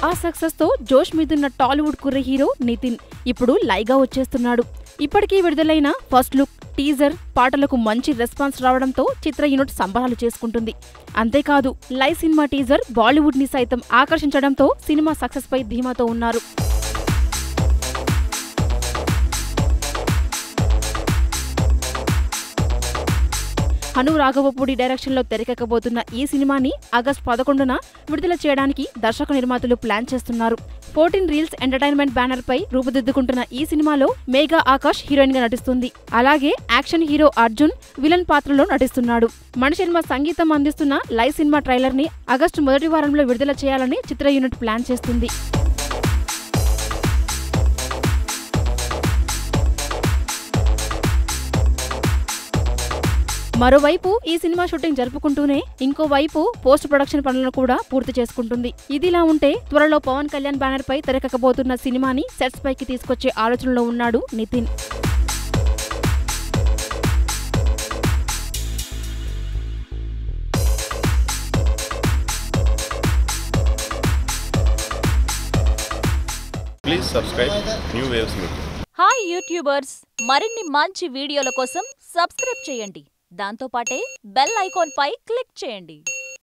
ఆ సక్సెస్ తో జోష్ మీదున్న టాలీవుడ్ కుర్ర హీరో నితిన్ ఇప్పుడు లైగా వచ్చేస్తున్నాడు. ఇప్పటికీ విడుదలైన ఫస్ట్ లుక్, టీజర్, పాటలకు మంచి రెస్పాన్స్ రావడంతో చిత్ర యూనిట్ సంబరాలు చేసుకుంటుంది. అంతేకాదు లై సినిమా టీజర్ బాలీవుడ్ ని సైతం ఆకర్షించడంతో సినిమా సక్సెస్ పై ధీమాతో ఉన్నారు. హను రాఘవపూడి డైరెక్షన్ లో తెరకెక్కబోతున్న ఈ సినిమాని ఆగస్టు 11న విడుదల చేయడానికి దర్శక నిర్మాతలు ప్లాన్ చేస్తున్నారు. 14 రీల్స్ ఎంటర్టైన్మెంట్ బ్యానర్ పై రూపుదిద్దుకుంటున్న ఈ సినిమాలో మేఘా ఆకాష్ హీరోయిన్ గా నటిస్తుంది. అలాగే యాక్షన్ హీరో అర్జున్ విలన్ పాత్రలో నటిస్తున్నాడు. మణిశర్మ సంగీతం అందిస్తున్న లై సినిమా ట్రైలర్ ని ఆగస్టు మొదటి వారంలో విడుదల చేయాలని చిత్ర యూనిట్ ప్లాన్ చేస్తుంది. మరోవైపు ఈ సినిమా షూటింగ్ జరుపుకుంటూనే ఇంకోవైపు పోస్ట్ ప్రొడక్షన్ పనులను కూడా పూర్తి చేసుకుంటుంది. ఇదిలా ఉంటే త్వరలో పవన్ కళ్యాణ్ బ్యానర్ పై తెరకెక్కబోతున్న సినిమాని సెట్స్ పైకి తీసుకొచ్చే ఆలోచనలో ఉన్నాడు Nithin. Please subscribe New Waves Media. Hi YouTubers, మరిన్ని మంచి వీడియోల కోసం సబ్స్క్రైబ్ చేయండి. దాంతో పాటే బెల్ ఐకాన్ పై క్లిక్ చేయండి.